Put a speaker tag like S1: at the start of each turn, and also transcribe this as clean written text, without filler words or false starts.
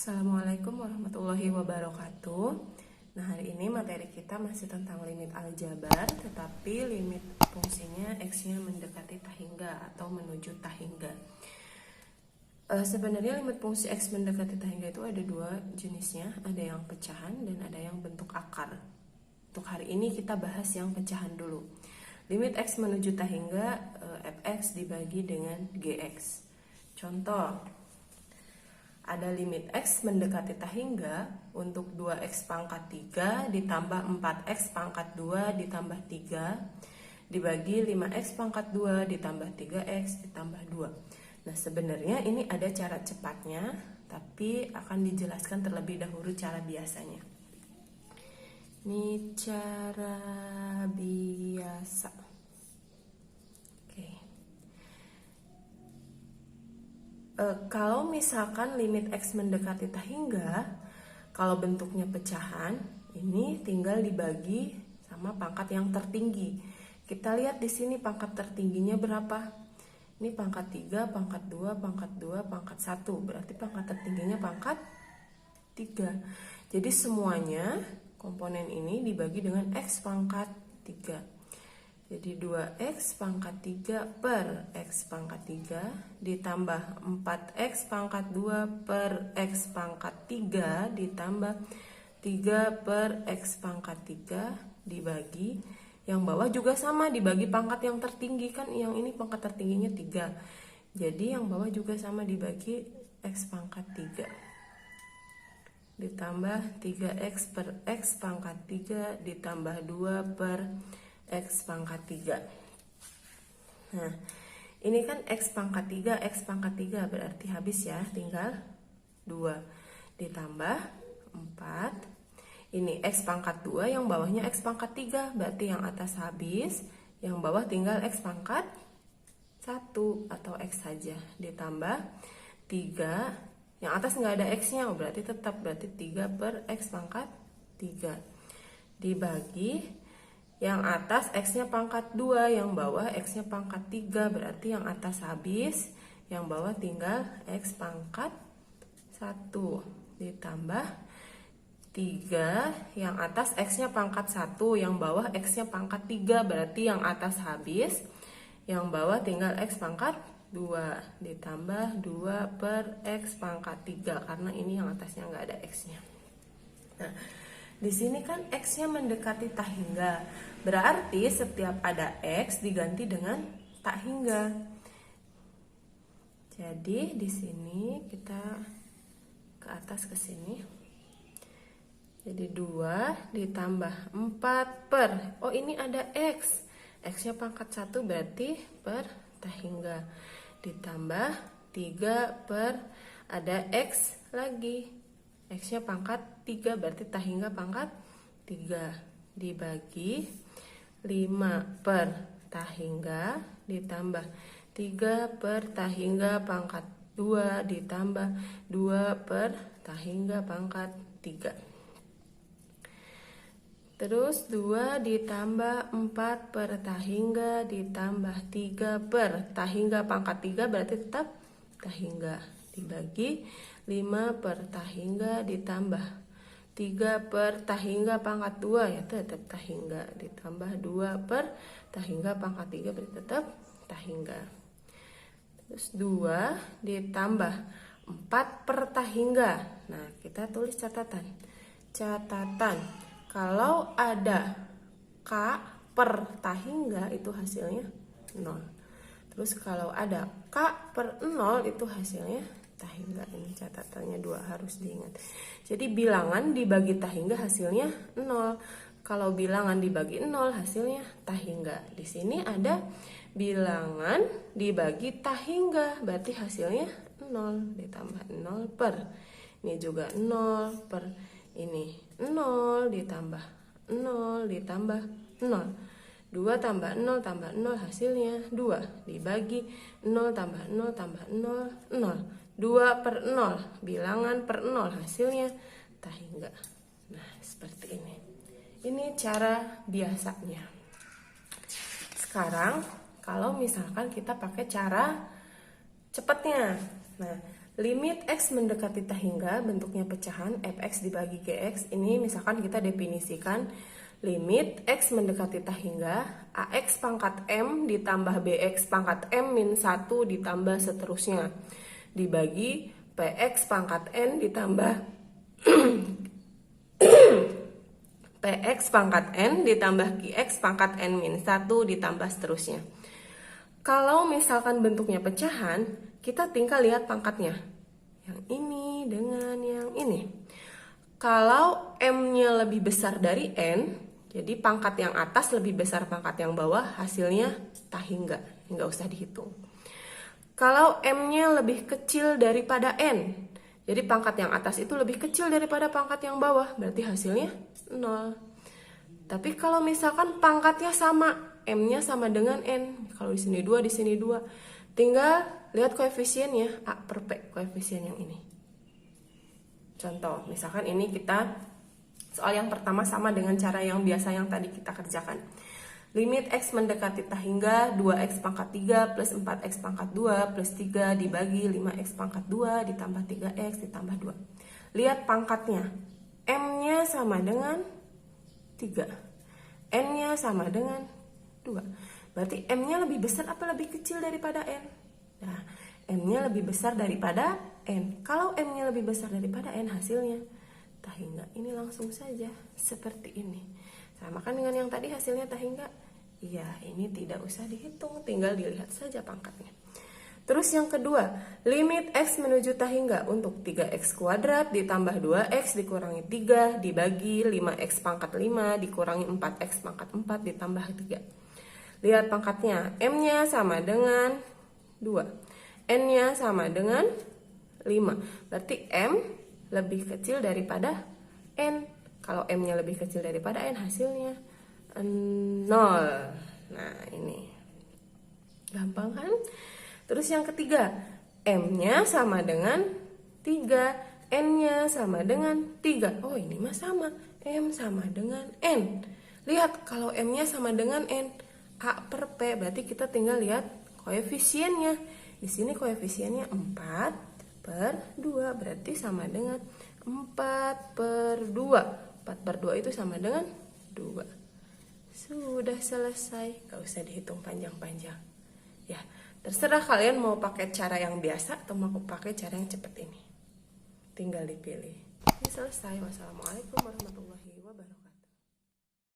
S1: Assalamualaikum warahmatullahi wabarakatuh. Nah, hari ini materi kita masih tentang limit aljabar, tetapi limit fungsinya X-nya mendekati tak hingga atau menuju tak hingga. Sebenarnya limit fungsi X mendekati tak hingga itu ada dua jenisnya, ada yang pecahan dan ada yang bentuk akar. Untuk hari ini kita bahas yang pecahan dulu. Limit X menuju tak hingga, Fx dibagi dengan Gx. Contoh, ada limit X mendekati tak hingga untuk 2X pangkat 3 ditambah 4X pangkat 2 ditambah 3 dibagi 5X pangkat 2 ditambah 3X ditambah 2. Nah, sebenarnya ini ada cara cepatnya, tapi akan dijelaskan terlebih dahulu cara biasanya. Ini cara biasa. Kalau misalkan limit X mendekati tak hingga, kalau bentuknya pecahan, ini tinggal dibagi sama pangkat yang tertinggi. Kita lihat di sini pangkat tertingginya berapa? Ini pangkat 3, pangkat 2, pangkat 2, pangkat 1. Berarti pangkat tertingginya pangkat 3. Jadi semuanya komponen ini dibagi dengan X pangkat 3. Jadi 2X pangkat 3 per X pangkat 3 ditambah 4X pangkat 2 per X pangkat 3 ditambah 3 per X pangkat 3 dibagi, yang bawah juga sama dibagi pangkat yang tertinggi, kan yang ini pangkat tertingginya 3. Jadi yang bawah juga sama dibagi X pangkat 3 ditambah 3X per X pangkat 3 ditambah 2 per X pangkat 3. Nah, ini kan X pangkat 3, X pangkat 3 berarti habis ya, tinggal 2 ditambah 4. Ini X pangkat 2, yang bawahnya X pangkat 3, berarti yang atas habis, yang bawah tinggal X pangkat 1 atau X saja, ditambah 3, yang atas nggak ada X-nya, berarti tetap, berarti 3 per X pangkat 3 dibagi yang atas X-nya pangkat 2, yang bawah X-nya pangkat 3, berarti yang atas habis, yang bawah tinggal X pangkat 1 ditambah 3, yang atas X-nya pangkat 1, yang bawah X-nya pangkat 3, berarti yang atas habis, yang bawah tinggal X pangkat 2 ditambah 2 per X pangkat 3, karena ini yang atasnya nggak ada X-nya. Nah, di sini kan X-nya mendekati tak hingga, berarti setiap ada X diganti dengan tak hingga. Jadi di sini kita ke atas ke sini. Jadi 2 ditambah 4 per, oh ini ada X. X-nya pangkat 1 berarti per tak hingga. Ditambah 3 per, ada X lagi. X-nya pangkat 3 berarti tak hingga pangkat 3 dibagi 5 per tak hingga ditambah 3 per tak hingga pangkat 2 ditambah 2 per tak hingga pangkat 3. Terus 2 ditambah 4 per tak hingga ditambah 3 per tak hingga pangkat 3 berarti tetap tak hingga dibagi 5 per tak hingga ditambah 3 per tak hingga pangkat 2 ya tetap tak hingga ditambah 2 per tak hingga pangkat 3 berarti tetap tak hingga. Terus 2 ditambah 4 per tak hingga. Nah, kita tulis catatan. Kalau ada K per tak hingga itu hasilnya 0. Terus kalau ada K per 0 itu hasilnya tak hingga. Ini catatannya 2 harus diingat. Jadi bilangan dibagi tak hingga hasilnya 0. Kalau bilangan dibagi 0 hasilnya tak hingga. Di sini ada bilangan dibagi tak hingga, berarti hasilnya 0 ditambah 0 per. Ini juga 0 per, ini 0 ditambah 0 ditambah 0. 2 tambah 0 tambah 0 hasilnya 2 dibagi 0 tambah 0 tambah 0, 0. 2 per 0, bilangan per 0 hasilnya tak hingga. Nah, seperti ini. Ini cara biasanya. Sekarang kalau misalkan kita pakai cara cepatnya. Nah, limit X mendekati tak hingga, bentuknya pecahan, fx dibagi gx. Ini misalkan kita definisikan limit X mendekati tak hingga, AX pangkat M ditambah BX pangkat M min 1 ditambah seterusnya, dibagi PX pangkat N ditambah PX pangkat N ditambah QX pangkat N min 1 ditambah seterusnya. Kalau misalkan bentuknya pecahan, kita tinggal lihat pangkatnya. Yang ini dengan yang ini. Kalau M-nya lebih besar dari N, jadi pangkat yang atas lebih besar pangkat yang bawah, hasilnya tak hingga. Nggak usah dihitung. Kalau M-nya lebih kecil daripada N, jadi pangkat yang atas itu lebih kecil daripada pangkat yang bawah, berarti hasilnya 0. Tapi kalau misalkan pangkatnya sama, M-nya sama dengan N, kalau di sini 2, di sini 2, tinggal lihat koefisiennya, A per P, koefisien yang ini. Contoh, misalkan ini kita, soal yang pertama sama dengan cara yang biasa yang tadi kita kerjakan. Limit X mendekati tak hingga 2X pangkat 3 plus 4X pangkat 2 plus 3 dibagi 5X pangkat 2 ditambah 3X ditambah 2. Lihat pangkatnya, M-nya sama dengan 3, N-nya sama dengan 2. Berarti M-nya lebih besar apa lebih kecil daripada N? Nah, M-nya lebih besar daripada N. Kalau M-nya lebih besar daripada N, hasilnya tak hingga. Ini langsung saja seperti ini. Sama kan dengan yang tadi hasilnya tak hingga? Iya, ini tidak usah dihitung, tinggal dilihat saja pangkatnya. Terus yang kedua, limit X menuju tak hingga untuk 3X kuadrat ditambah 2X dikurangi 3 dibagi 5X pangkat 5 dikurangi 4X pangkat 4 ditambah 3. Lihat pangkatnya, M-nya sama dengan 2, N-nya sama dengan 5. Berarti M lebih kecil daripada N. Kalau M-nya lebih kecil daripada N, hasilnya 0. Nah, ini gampang kan? Terus yang ketiga, M-nya sama dengan 3, N-nya sama dengan 3. Oh, ini mah sama, M sama dengan N. Lihat, kalau M-nya sama dengan N, A per P, berarti kita tinggal lihat koefisiennya. Di sini koefisiennya 4 per 2, berarti sama dengan 4 per 2. 4 per 2 itu sama dengan 2. Sudah selesai, gak usah dihitung panjang-panjang. Ya, terserah kalian mau pakai cara yang biasa atau mau pakai cara yang cepat ini. Tinggal dipilih. Ini selesai. Wassalamualaikum warahmatullahi wabarakatuh.